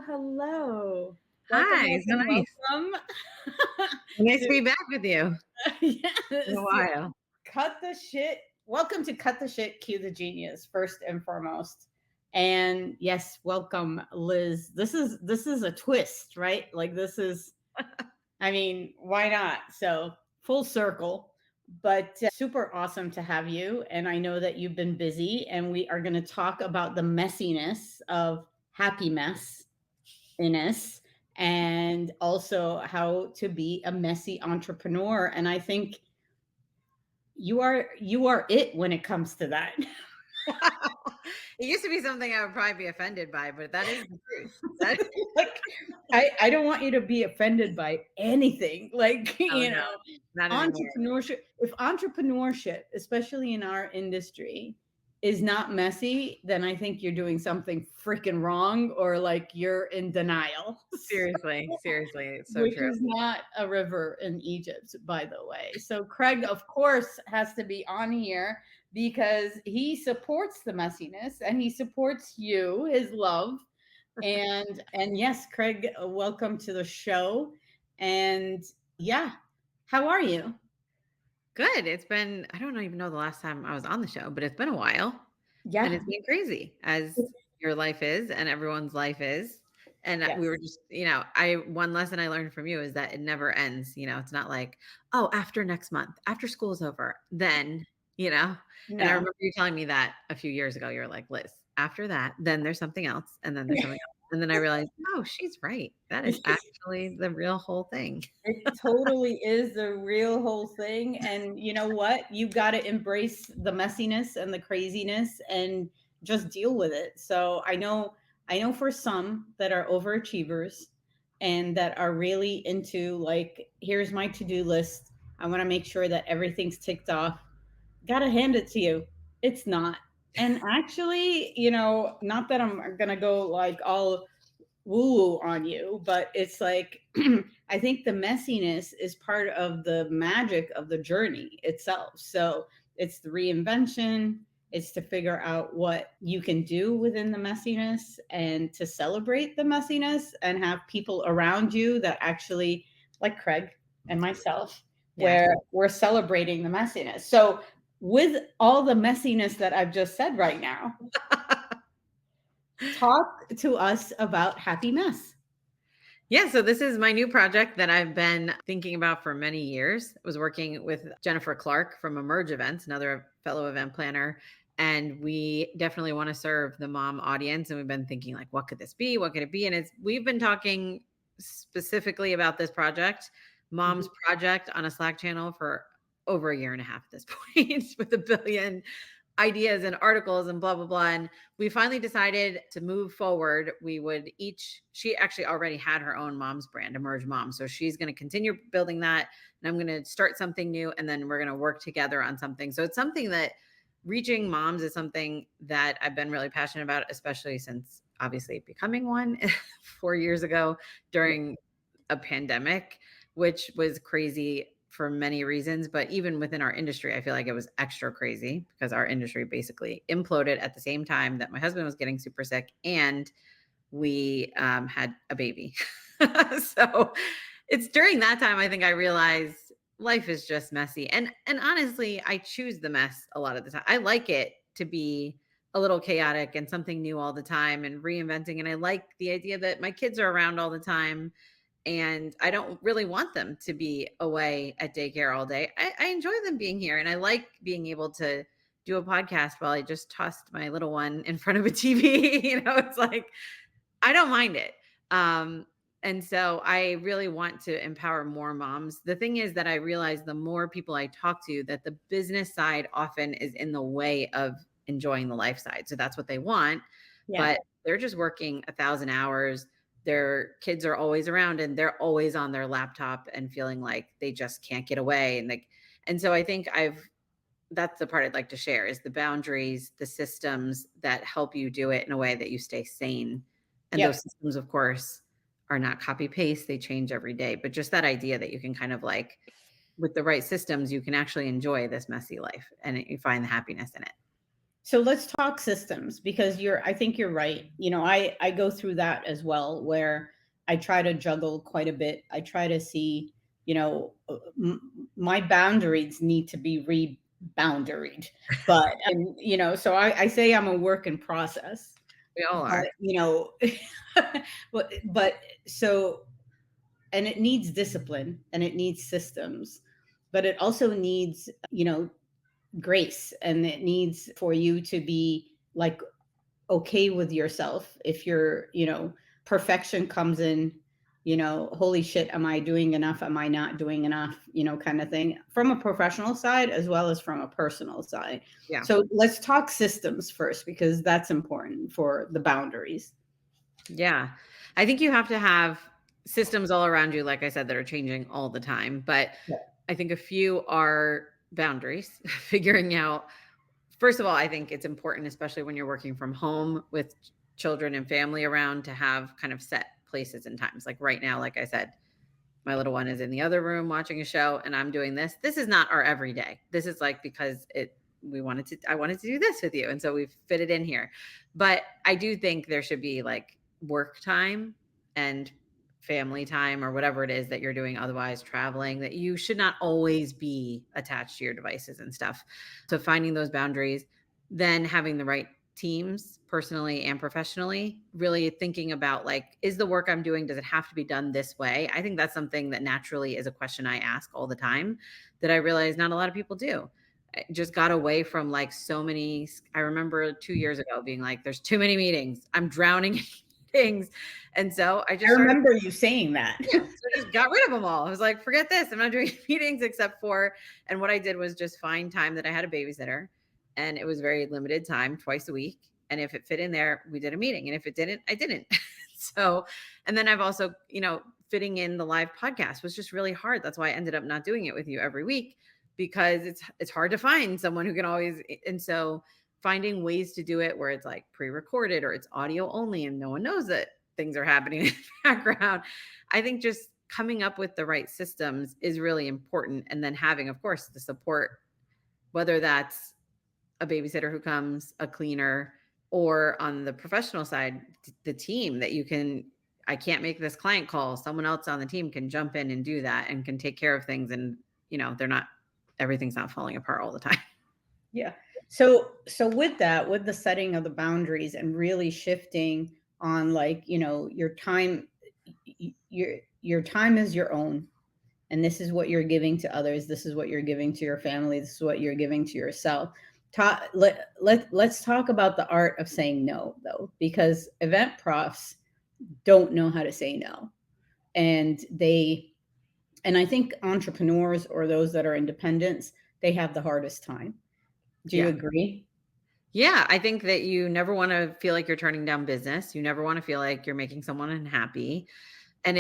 Hello. Welcome, Hi, so welcome, nice. welcome. Nice to to, be back with you. In a yes, while. Cut the Shit. Welcome to Cut the Shit, Cue the Genius, first and foremost. And yes, welcome, Liz. This is a twist, right? Like I mean, why not? So full circle, but super awesome to have you. And I know that you've been busy, and we are going to talk about the messiness of happy mess Ines, and also how to be a messy entrepreneur. And I think you are it when it comes to that. It used to be something I would probably be offended by, but that is the truth. That Like I don't want you to be offended by anything. Like, oh, no, not anymore. entrepreneurship, especially in our industry, is not messy, then I think you're doing something freaking wrong, or like you're in denial. Seriously, it's so Which true. is not a river in Egypt, by the way. So Craig, of course, has to be on here because he supports the messiness and he supports you, his love. And yes, Craig, welcome to the show. And yeah, how are you? Good. It's been, I don't even know the last time I was on the show, but it's been a while and Yeah. it's been crazy as your life is and everyone's life is. And we were Yes. just, one lesson I learned from you is that it never ends. It's not like, oh, after next month, after school's over, then, you know. And I No. remember you telling me that a few years ago. You were like, Liz, after that, then there's something else. And then there's something else. And then I realized, oh, she's right. That is actually the real whole thing. It totally is the real whole thing. And you know what? You got to embrace the messiness and the craziness and just deal with it. So I know for some that are overachievers and that are really into, like, here's my to-do list. I want to make sure that everything's ticked off. Got to hand it to you. It's not. And actually, not that I'm going to go like all woo woo on you, but it's like I think the messiness is part of the magic of the journey itself. So it's the reinvention, it's to figure out what you can do within the messiness and to celebrate the messiness and have people around you that actually, like Craig and myself, Yeah. where we're celebrating the messiness. So with all the messiness that I've just said right now, talk to us about Happy Mess. Yeah, so this is my new project that I've been thinking about for many years. I was working with Jennifer Clark from Emerge Events, another fellow event planner, and we definitely want to serve the mom audience. And we've been thinking, like, what could this be? What could it be? And we've been talking specifically about this project, Mom's Project, on a Slack channel for over a year and a half at this point, with a billion ideas and articles and blah blah blah. And we finally decided to move forward. She actually already had her own mom's brand, Emerge Mom, so she's going to continue building that, and I'm going to start something new, and then we're going to work together on something. So it's something that reaching moms is something that I've been really passionate about, especially since obviously becoming one 4 years ago during a pandemic, which was crazy for many reasons. But even within our industry, I feel like it was extra crazy because our industry basically imploded at the same time that my husband was getting super sick and we had a baby. So it's during that time I think I realized life is just messy. And honestly, I choose the mess a lot of the time. I like it to be a little chaotic and something new all the time and reinventing. And I like the idea that my kids are around all the time and I don't really want them to be away at daycare all day. I enjoy them being here, and I like being able to do a podcast while I just tossed my little one in front of a TV. It's like I don't mind it. And so I really want to empower more moms. The thing is that I realize the more people I talk to, that the business side often is in the way of enjoying the life side. So that's what they want, Yeah. but they're just working 1,000 hours. Their kids are always around and they're always on their laptop and feeling like they just can't get away. And so I think that's the part I'd like to share is the boundaries, the systems that help you do it in a way that you stay sane. And Yep. those systems, of course, are not copy paste. They change every day. But just that idea that you can kind of like, with the right systems, you can actually enjoy this messy life and you find the happiness in it. So let's talk systems, because I think you're right. I go through that as well, where I try to juggle quite a bit. I try to see, my boundaries need to be reboundaried. But, so I say I'm a work in process. We all But, are. but so, and it needs discipline and it needs systems, but it also needs, grace, and it needs for you to be like okay with yourself. If perfection comes in, holy shit, am I doing enough, am I not doing enough, kind of thing, from a professional side as well as from a personal side. Yeah. So let's talk systems first, because that's important for the boundaries. Yeah. I think you have to have systems all around you, like I said, that are changing all the time. But Yeah. I think a few are boundaries, figuring out, first of all, I think it's important, especially when you're working from home with children and family around, to have kind of set places and times. Like right now, like I said, my little one is in the other room watching a show and I'm doing this. This is not our everyday. This is like because I wanted to do this with you. And so we've fit it in here. But I do think there should be like work time and family time or whatever it is that you're doing, otherwise traveling, that you should not always be attached to your devices and stuff. So finding those boundaries, then having the right teams personally and professionally, really thinking about like, is the work I'm doing, does it have to be done this way? I think that's something that naturally is a question I ask all the time, that I realize not a lot of people do. I just got away from like so many. I remember 2 years ago being like, there's too many meetings, I'm drowning in meetings. And so I I just started, remember you saying that. yeah, so I just got rid of them all. I was like, forget this. I'm not doing meetings except for, and what I did was just find time that I had a babysitter, and it was very limited time, twice a week. And if it fit in there, we did a meeting. And if it didn't, I didn't. So, and then I've also, fitting in the live podcast was just really hard. That's why I ended up not doing it with you every week, because it's hard to find someone who can always, and so finding ways to do it where it's like pre-recorded or it's audio only and no one knows that things are happening in the background. I think just coming up with the right systems is really important. And then having, of course, the support, whether that's a babysitter who comes, a cleaner, or on the professional side, the team that you can, I can't make this client call, someone else on the team can jump in and do that and can take care of things. And, they're not, everything's not falling apart all the time. Yeah. So with that, with the setting of the boundaries and really shifting on, like, your time, your time is your own, and this is what you're giving to others, this is what you're giving to your family, this is what you're giving to yourself. Let's talk about the art of saying no, though, because event profs don't know how to say no. And I think entrepreneurs, or those that are independents, they have the hardest time. Do you Yeah. agree? Yeah, I think that you never want to feel like you're turning down business. You never want to feel like you're making someone unhappy. And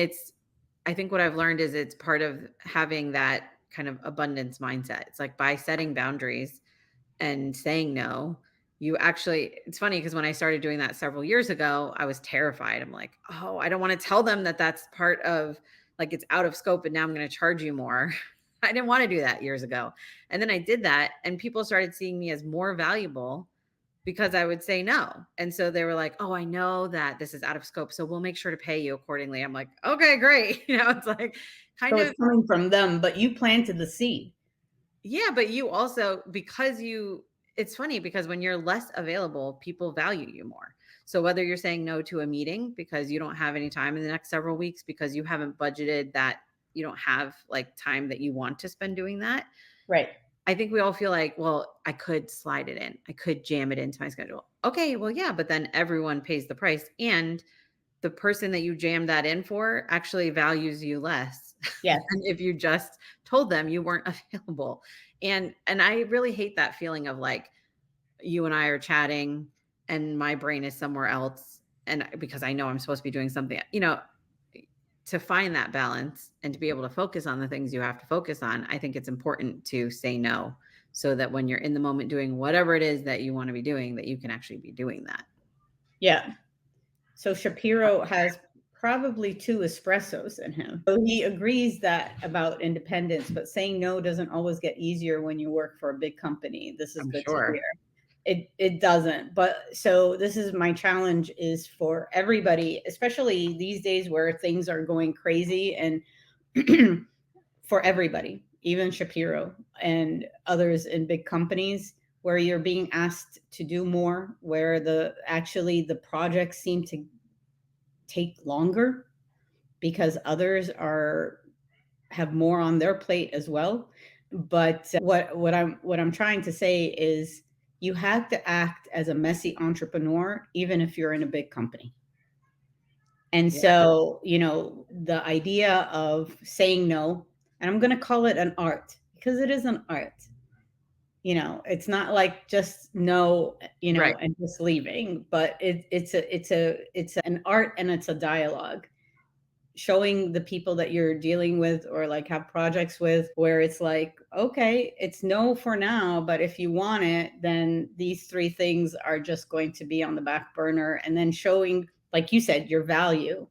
I think what I've learned is it's part of having that kind of abundance mindset. It's like by setting boundaries and saying no, you actually, it's funny because when I started doing that several years ago, I was terrified. I'm like, oh, I don't want to tell them that that's part of, like, it's out of scope and now I'm going to charge you more. I didn't want to do that years ago. And then I did that and people started seeing me as more valuable because I would say no. And so they were like, "Oh, I know that this is out of scope, so we'll make sure to pay you accordingly." I'm like, "Okay, great." It's like kind So of, it's coming from them, but you planted the seed. yeah, but you also, because it's funny because when you're less available, people value you more. So whether you're saying no to a meeting because you don't have any time in the next several weeks because you haven't budgeted that, you don't have like time that you want to spend doing that, Right. I think we all feel like, well, I could slide it in. I could jam it into my schedule. Okay, well, yeah, but then everyone pays the price. And the person that you jam that in for actually values you less Yes. than if you just told them you weren't available. And I really hate that feeling of like you and I are chatting and my brain is somewhere else. And because I know I'm supposed to be doing something, to find that balance and to be able to focus on the things you have to focus on, I think it's important to say no so that when you're in the moment doing whatever it is that you want to be doing, that you can actually be doing that. Yeah. So Shapiro has probably two espressos in him. So he agrees that about independence, but saying no doesn't always get easier when you work for a big company. This is I'm good to sure. hear. it doesn't. But so this is my challenge is for everybody, especially these days where things are going crazy and for everybody, even Shapiro and others in big companies where you're being asked to do more, where the projects seem to take longer because others are have more on their plate as well. But what I'm trying to say is you have to act as a messy entrepreneur even if you're in a big company. And Yeah. so, the idea of saying no, and I'm going to call it an art because it is an art. It's not like just no, Right. and just leaving, but it's an art and it's a dialogue showing the people that you're dealing with or like have projects with where it's like, okay, it's no for now, but if you want it, then these three things are just going to be on the back burner. And then showing, like you said, your value,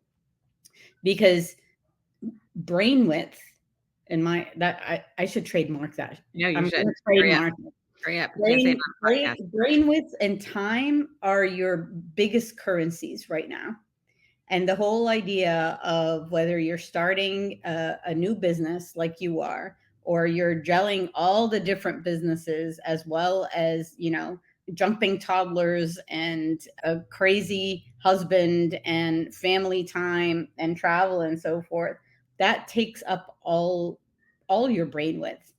because brain width in my that I should trademark that. No, you I'm should. going to Hurry up. trademark it. Hurry up. You can't say it on a podcast. Brain width and time are your biggest currencies right now. And the whole idea of whether you're starting a new business like you are, or you're gelling all the different businesses as well as, jumping toddlers and a crazy husband and family time and travel and so forth, that takes up all your brain width.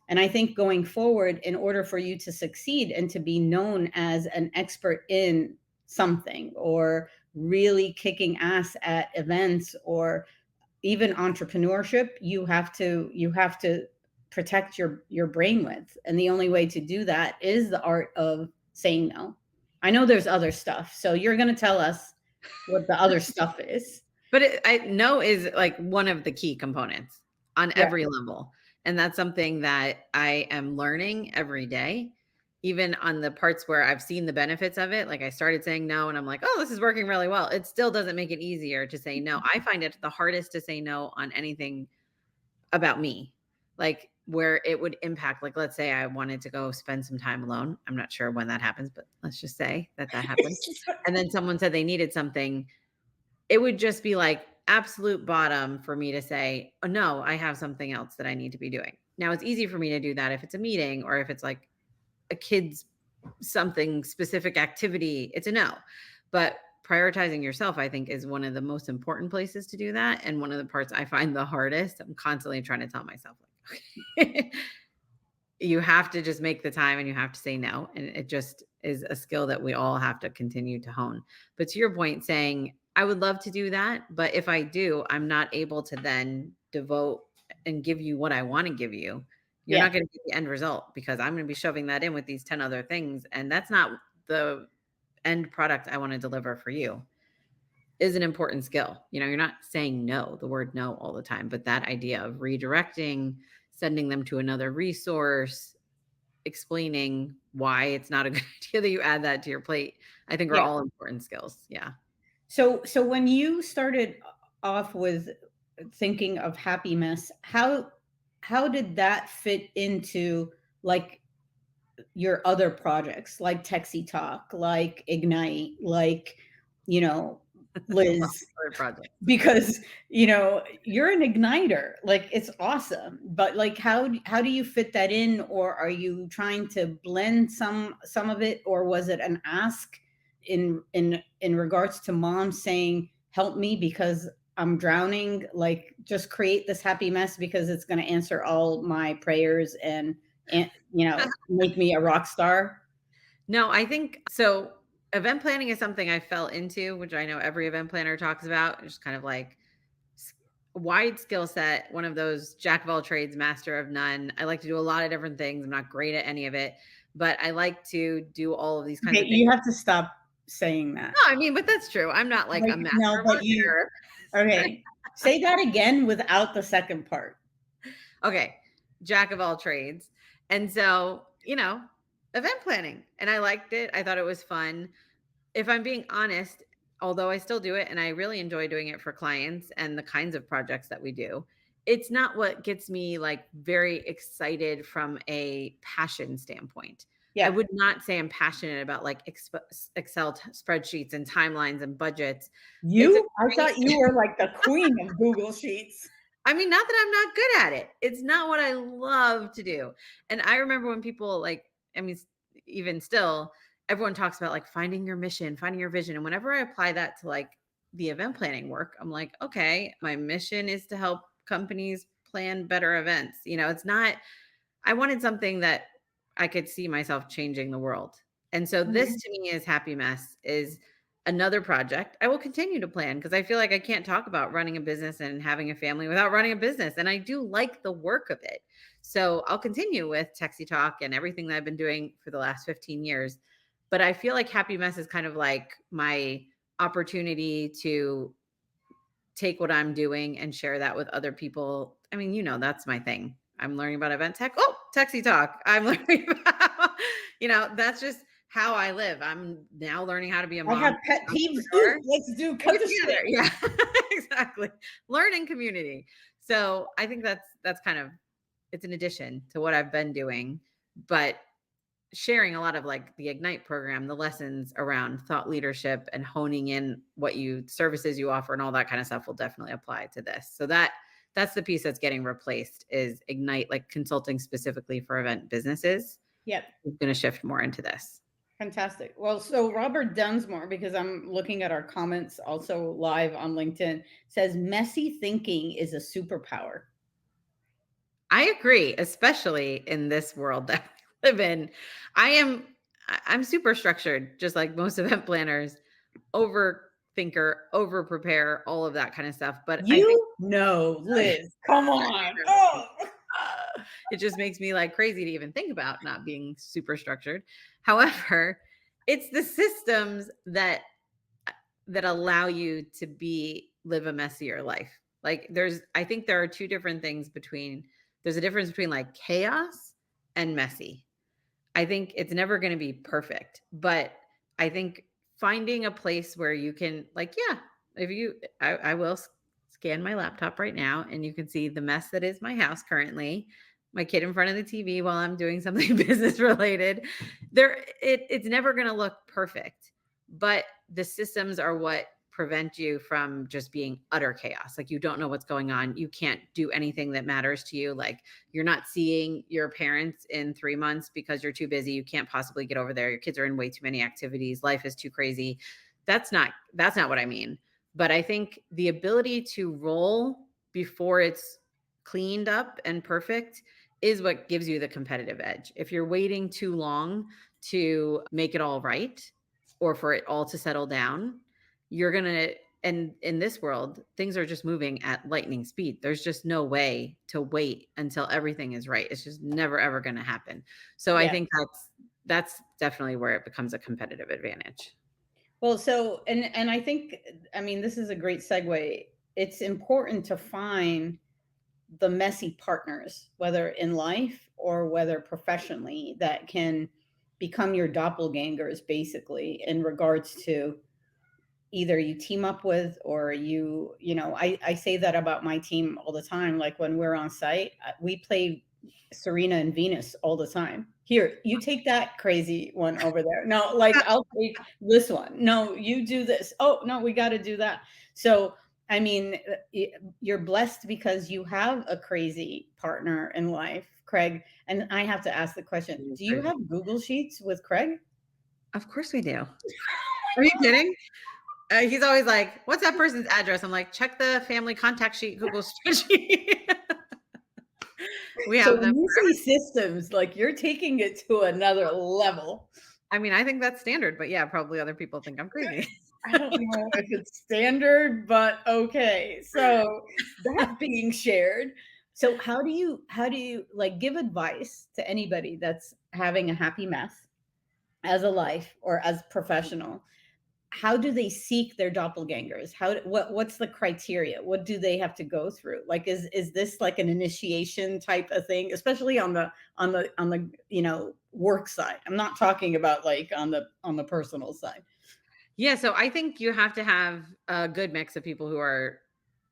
And I think going forward, in order for you to succeed and to be known as an expert in something or really kicking ass at events or even entrepreneurship, you have to protect your brain width. And the only way to do that is the art of saying no. I know there's other stuff, so you're going to tell us what the other stuff is. But I know is like one of the key components on Yeah. every level. And that's something that I am learning every day, even on the parts where I've seen the benefits of it. Like I started saying no and I'm like, oh, this is working really well. It still doesn't make it easier to say no. I find it the hardest to say no on anything about me, like where it would impact, like, let's say I wanted to go spend some time alone. I'm not sure when that happens, but let's just say that that happened. And then someone said they needed something, it would just be like absolute bottom for me to say, "Oh, no, I have something else that I need to be doing." Now, it's easy for me to do that if it's a meeting or if it's like a kid's something specific activity, it's a no. But prioritizing yourself, I think, is one of the most important places to do that. And one of the parts I find the hardest. I'm constantly trying to tell myself, like, you have to just make the time and you have to say no. And it just is a skill that we all have to continue to hone. But to your point, saying, I would love to do that. But if I do, I'm not able to then devote and give you what I want to give you. You're Yeah. not going to get the end result because I'm going to be shoving that in with these 10 other things. And that's not the end product I want to deliver for you. Is an important skill. You're not saying no, the word no all the time, but that idea of redirecting, sending them to another resource, explaining why it's not a good idea that you add that to your plate, I think are Yeah. all important skills. Yeah. So when you started off with thinking of Happy Mess, how did that fit into like your other projects like TechsyTalk, like Ignite, like, you know, Well, Liz? other projects. Because, you're an igniter. Like it's awesome. But like how do you fit that in, or are you trying to blend some of it, or was it an ask in regards to mom saying, "Help me because I'm drowning, like just create this happy mess because it's going to answer all my prayers and make me a rock star." No, I think so. Event planning is something I fell into, which I know every event planner talks about. It's just kind of like s- wide skill set, one of those jack of all trades, master of none. I like to do a lot of different things. I'm not great at any of it, but I like to do all of these kinds Okay, of things. you have to stop saying that. No, I mean, but that's true. I'm not like Like, a no, master but you marketer. okay. Say that again without the second part. Okay, jack of all trades. And so, event planning. And I liked it. I thought it was fun. If I'm being honest, although I still do it and I really enjoy doing it for clients and the kinds of projects that we do, it's not what gets me like very excited from a passion standpoint. I Yeah. would not say I'm passionate about like Excel spreadsheets and timelines and budgets. It's a You? I great, thought you were like the queen of Google Sheets. I mean, not that I'm not good at it. It's not what I love to do. And I remember when people like, I mean, even still, everyone talks about like finding your mission, finding your vision. And whenever I apply that to like the event planning work, I'm like, okay, my mission is to help companies plan better events. It's not, I wanted something that I could see myself changing the world. And so this Mhm. to me is Happy Mess is another project I will continue to plan because I feel like I can't talk about running a business and having a family without running a business. And I do like the work of it. So I'll continue with TechsyTalk and everything that I've been doing for the last 15 years. But I feel like Happy Mess is kind of like my opportunity to take what I'm doing and share that with other people. I mean, that's my thing. I'm learning about event tech. Oh, Texy Talk. I'm learning about, that's just how I live. I'm now learning how to be a I have mom, pet an peeves too. entrepreneur. Let's do Bring cut it the together. shit. Yeah, exactly. Learning community. So I think that's kind of, it's an addition to what I've been doing, but sharing a lot of like the Ignite program, the lessons around thought leadership and honing in what services you offer and all that kind of stuff will definitely apply to this. So that's the piece that's getting replaced is Ignite, like consulting specifically for event businesses. Yep. Is going to shift more into this. Fantastic. Well, so Robert Dunsmore, because I'm looking at our comments also live on LinkedIn, says messy thinking is a superpower. I agree, especially in this world that we live in. I'm super structured, just like most event planners, overthinker, over prepare, all of that kind of stuff. But I think You know, Liz, come on. Oh. it just makes me like crazy to even think about not being super structured. However, it's the systems that allow you to live a messier life. Like I think there are two different things there's a difference between like chaos and messy. I think it's never going to be perfect, but I think finding a place where you can like, yeah, I will scan my laptop right now and you can see the mess that is my house currently, my kid in front of the TV while I'm doing something business related. It's never going to look perfect, but the systems are what prevent you from just being utter chaos. Like you don't know what's going on. You can't do anything that matters to you. Like you're not seeing your parents in 3 months because you're too busy. You can't possibly get over there. Your kids are in way too many activities. Life is too crazy. That's not what I mean. But I think the ability to roll before it's cleaned up and perfect is what gives you the competitive edge. If you're waiting too long to make it all right or for it all to settle down, you're going to, and in this world, things are just moving at lightning speed. There's just no way to wait until everything is right. It's just never ever going to happen. So I Yeah. think that's definitely where it becomes a competitive advantage. Well, so and I think I mean this is a great segue. It's important to find the messy partners, whether in life or whether professionally, that can become your doppelgangers, basically, in regards to either you team up with or I say that about my team all the time. Like when we're on site, we play Serena and Venus all the time. Here, you take that crazy one over there. No, like I'll take this one. No, you do this. Oh, no, we got to do that. So, I mean, you're blessed because you have a crazy partner in life, Craig. And I have to ask the question, do you have Google Sheets with Craig? Of course we do. Are you kidding? He's always like, "What's that person's address?" I'm like, "Check the family contact sheet, Google spreadsheet." We So have when them. you say systems, like you're taking it to another level. I mean, I think that's standard, but yeah, probably other people think I'm crazy. I don't know if it's standard, but okay. So that being shared, so how do you like give advice to anybody that's having a happy mess as a life or as professional? How do they seek their doppelgangers? What's the criteria? What do they have to go through? Like is this like an initiation type of thing, especially on the work side? I'm not talking about like on the personal side. Yeah, so I think you have to have a good mix of people who are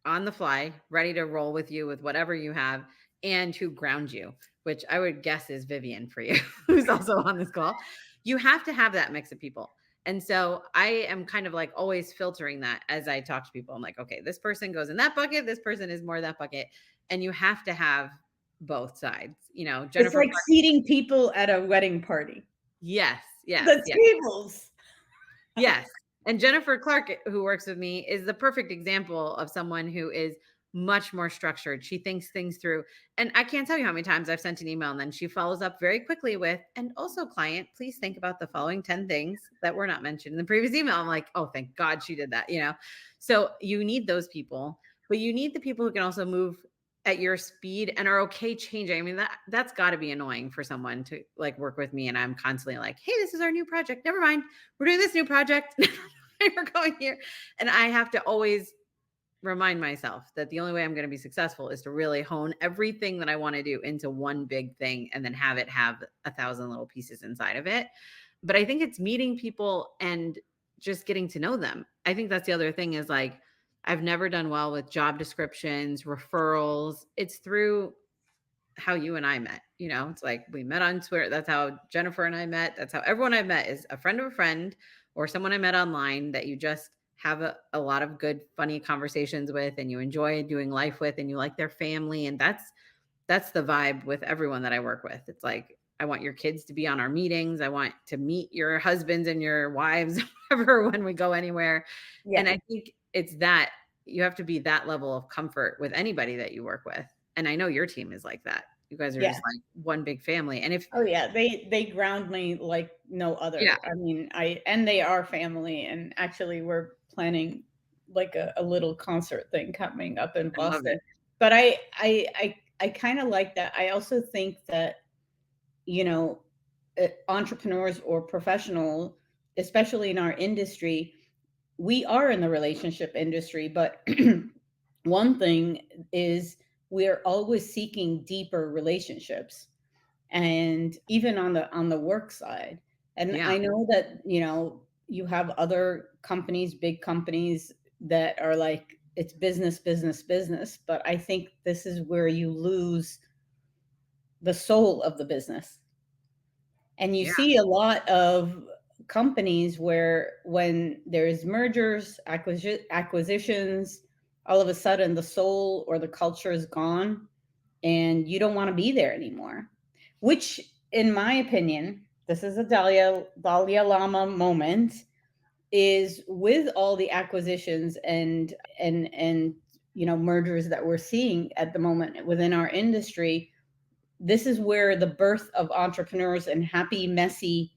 on the fly, ready to roll with you with whatever you have, and who ground you, which I would guess is Vivian for you, who's also on this call. You have to have that mix of people. And so I am kind of like always filtering that as I talk to people. I'm like, okay, this person goes in that bucket, this person is more that bucket. And you have to have both sides. It's Jennifer like Clark. seating people at a wedding party. Yes, yes, The yes. tables. Yes. And Jennifer Clark, who works with me, is the perfect example of someone who is much more structured. She thinks things through. And I can't tell you how many times I've sent an email and then she follows up very quickly with, and also, client, please think about the following 10 things that were not mentioned in the previous email. I'm like, oh, thank God she did that. So you need those people, but you need the people who can also move at your speed and are okay changing. I mean, that's got to be annoying for someone to like work with me. And I'm constantly like, hey, this is our new project. Never mind. We're doing this new project. We're going here. And I have to always remind myself that the only way I'm going to be successful is to really hone everything that I want to do into one big thing and then have it have 1,000 little pieces inside of it. But I think it's meeting people and just getting to know them. I think that's the other thing is like, I've never done well with job descriptions, referrals. It's through how you and I met. It's like we met on Twitter. That's how Jennifer and I met. That's how everyone I've met is a friend of a friend or someone I met online that you just have a lot of good, funny conversations with and you enjoy doing life with and you like their family. And that's the vibe with everyone that I work with. It's like, I want your kids to be on our meetings. I want to meet your husbands and your wives, whatever, when we go anywhere. And Yeah. I think it's that you have to be that level of comfort with anybody that you work with. And I know your team is like that. You guys are Yeah. just like one big family. And if, Oh yeah, they ground me like no yeah, other. I mean, and they are family, and actually we're planning like a little concert thing coming up in I love Boston. it. But I kind of like that. I also think that, you know, entrepreneurs or professional, especially in our industry, we are in the relationship industry, but one thing is we're always seeking deeper relationships, and even on the work side. And Yeah. I know that, you have other companies, big companies, that are like it's business, business, business, but I think this is where you lose the soul of the business. And you Yeah. see a lot of companies where when there's mergers, acquisitions, all of a sudden the soul or the culture is gone and you don't want to be there anymore. Which, in my opinion, this is a Dalia Lama moment, is with all the acquisitions and mergers that we're seeing at the moment within our industry. This is where the birth of entrepreneurs and happy, messy,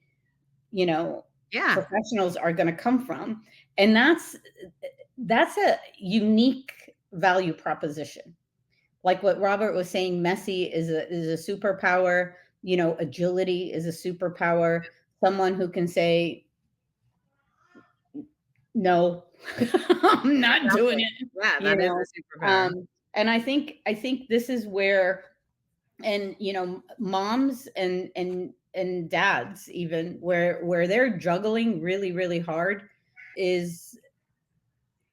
you know, Yeah. professionals are going to come from. And that's a unique value proposition. Like what Robert was saying, messy is a superpower. Agility is a superpower. Someone who can say, no, I'm not doing Exactly. it. Yeah. You That is know, a superpower. and I think this is where, and moms and dads, even where they're juggling really really hard, is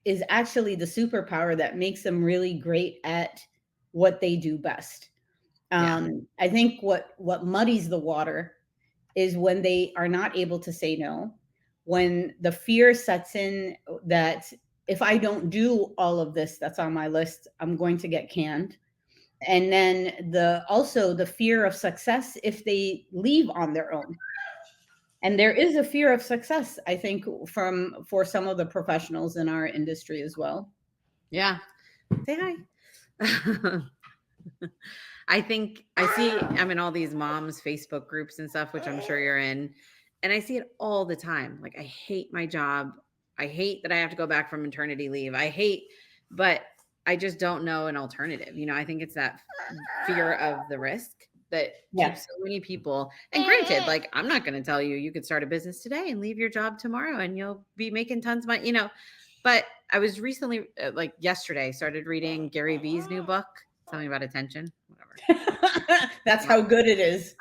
is actually the superpower that makes them really great at what they do best. Yeah. I think what muddies the water is when they are not able to say no, when the fear sets in that if I don't do all of this that's on my list, I'm going to get canned. And then the fear of success if they leave on their own. And there is a fear of success, I think, for some of the professionals in our industry as well. Yeah. Say hi. I think I'm in all these moms Facebook groups and stuff, which I'm sure you're in. And I see it all the time. Like, I hate my job. I hate that I have to go back from maternity leave. But I just don't know an alternative. I think it's that fear of the risk that Yeah. keeps so many people. And granted, like, I'm not going to tell you could start a business today and leave your job tomorrow and you'll be making tons of money. But I was recently, like yesterday, started reading Gary Vee's new book, something about attention, whatever. That's how good it is.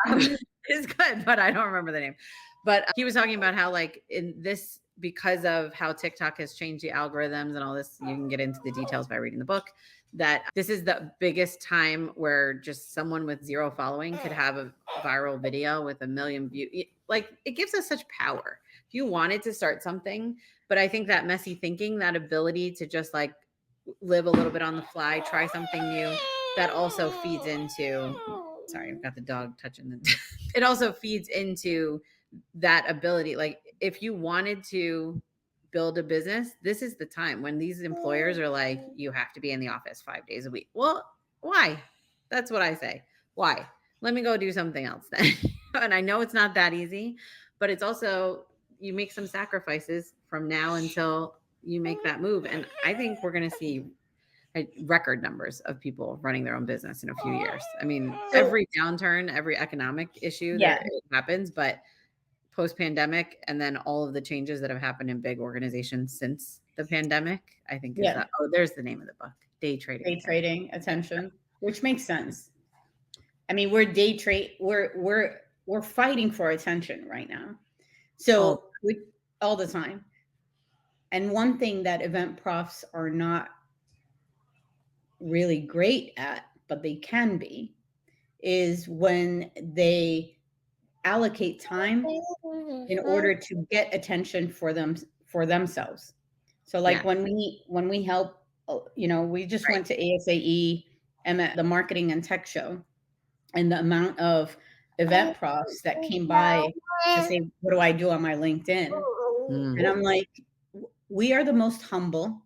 It's good, but I don't remember the name. But he was talking about how, like, in this because of how TikTok has changed the algorithms and all this, you can get into the details by reading the book, that this is the biggest time where just someone with zero following could have a viral video with a million views. Like, it gives us such power. If you wanted to start something, but I think that messy thinking, that ability to just like live a little bit on the fly, try something new, that also feeds into, sorry, I've got the dog touching the, it also feeds into that ability. Like, if you wanted to build a business, this is the time when these employers are like, you have to be in the office 5 days a week. Well, why? That's what I say. Why? Let me go do something else then. And I know it's not that easy, but it's also, you make some sacrifices from now until you make that move. And I think we're going to see record numbers of people running their own business in a few years. I mean, So every downturn, every economic issue yeah, there, it happens, but post pandemic, and then all of the changes that have happened in big organizations since the pandemic, I think is yeah, that, oh, there's the name of the book, Day Trading day Attention. trading attention, which makes sense. I mean, we're day trade. We're fighting for attention right now. All So we all the time. And one thing that event profs are not really great at, but they can be, is when they allocate time in order to get attention for themselves. So yeah, like when we help, we just right. went to ASAE and at the marketing and tech show, and the amount of event profs that came by to say, what do I do on my LinkedIn? And Mm. I'm like, we are the most humble.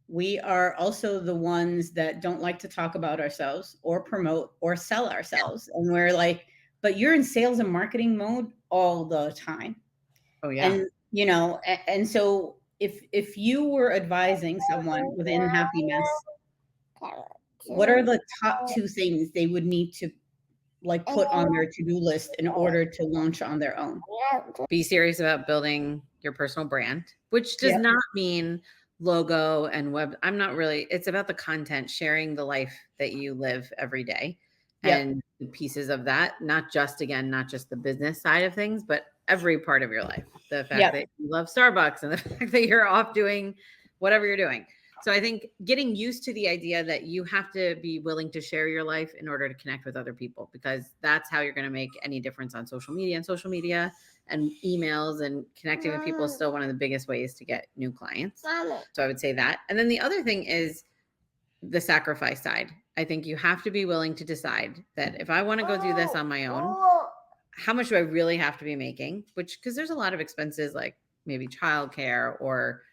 We are also the ones that don't like to talk about ourselves or promote or sell ourselves. And we're like, but you're in sales and marketing mode all the time. Oh yeah. And, and so if you were advising someone within Happy Mess, what are the top two things they would need to like put on their to-do list in order to launch on their own? Be serious about building your personal brand, which does Yep. not mean logo and web. I'm not really, it's about the content, sharing the life that you live every day Yep. and the pieces of that, not just, again, not just the business side of things, but every part of your life. The fact Yep. that you love Starbucks and the fact that you're off doing whatever you're doing. So I think getting used to the idea that you have to be willing to share your life in order to connect with other people, because that's how you're going to make any difference on social media. And social media and emails and connecting with people is still one of the biggest ways to get new clients. So I would say that. And then the other thing is the sacrifice side. I think you have to be willing to decide that if I want to go do this on my own, how much do I really have to be making? Which, because there's a lot of expenses like maybe childcare or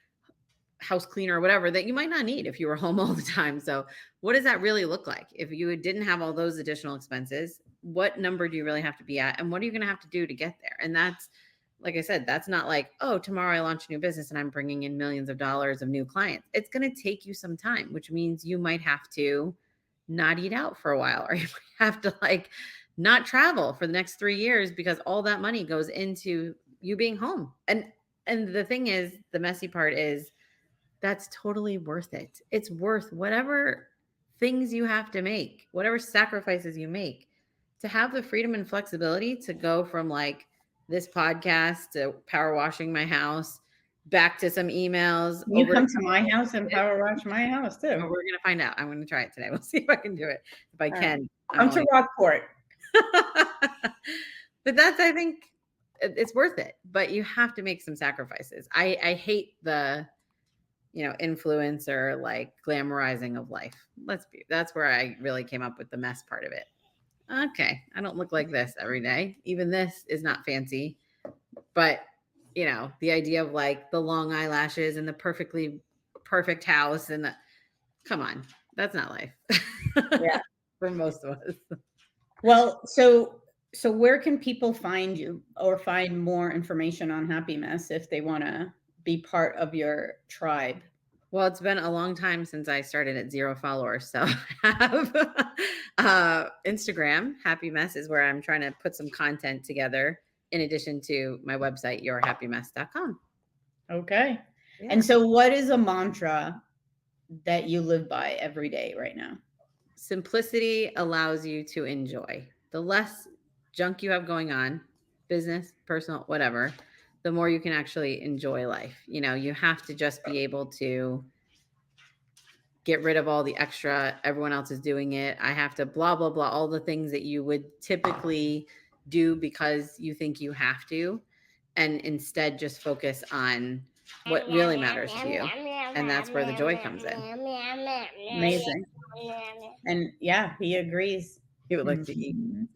house cleaner or whatever that you might not need if you were home all the time. So what does that really look like? If you didn't have all those additional expenses, what number do you really have to be at? And what are you going to have to do to get there? And that's, like I said, that's not like, oh, tomorrow I launch a new business and I'm bringing in millions of dollars of new clients. It's going to take you some time, which means you might have to not eat out for a while, or you might have to like not travel for the next 3 years because all that money goes into you being home. And the thing is, the messy part is, that's totally worth it. It's worth whatever things you have to make, whatever sacrifices you make, to have the freedom and flexibility to go from like this podcast to power washing my house, back to some emails, Can you over to come to my house and power wash my house too? we're going to find out. I'm going to try it today. We'll see if I can do it. If I All right. can, I'm Come to only Rockport. but that's, I think it's worth it, but you have to make some sacrifices. I hate the, influencer like glamorizing of life. That's where I really came up with the mess part of it. Okay, I don't look like this every day. Even this is not fancy, but the idea of like the long eyelashes and the perfectly perfect house and the, come on, that's not life. Yeah. For most of us. Well, so where can people find you or find more information on Happy Mess if they want to be part of your tribe? Well, it's been a long time since I started at 0 followers. So I have Instagram, Happy Mess is where I'm trying to put some content together in addition to my website, yourhappymess.com. Okay. Yeah. And so what is a mantra that you live by every day right now? Simplicity allows you to enjoy. The less junk you have going on, business, personal, whatever, the more you can actually enjoy life. You have to just be able to get rid of all the extra, everyone else is doing it. I have to blah, blah, blah, all the things that you would typically do because you think you have to, and instead just focus on what really matters to you. And that's where the joy comes in. Amazing. And yeah, he agrees. He would like to eat. Mhm.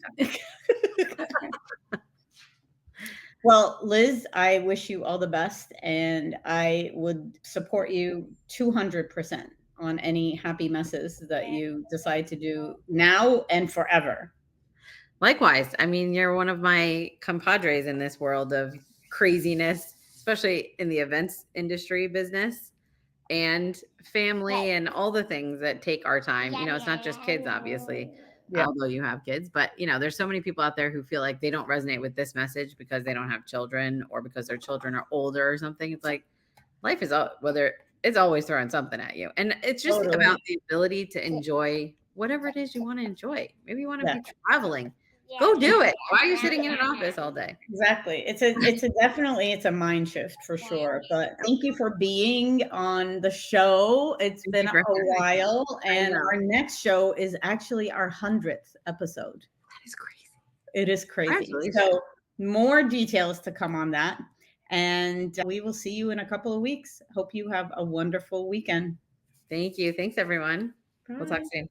Well, Liz, I wish you all the best, and I would support you 200% on any happy messes that you decide to do now and forever. Likewise. I mean, you're one of my compadres in this world of craziness, especially in the events industry business and family and all the things that take our time. It's not just kids, obviously, Yeah, although you have kids, but there's so many people out there who feel like they don't resonate with this message because they don't have children or because their children are older or something. It's like life is whether it's always throwing something at you. And it's just about totally. the ability to enjoy whatever it is you want to enjoy. Maybe you want to Yeah. be traveling. Go do it. Why are you sitting in an office all day? Exactly. It's a mind shift for sure. But thank you for being on the show. It's Thank been you a for having me. while, I and know. our next show is actually our 100th episode. That is crazy. It is crazy. Congratulations. So more details to come on that. And we will see you in a couple of weeks. Hope you have a wonderful weekend. Thank you. Thanks, everyone. We'll talk Bye. soon.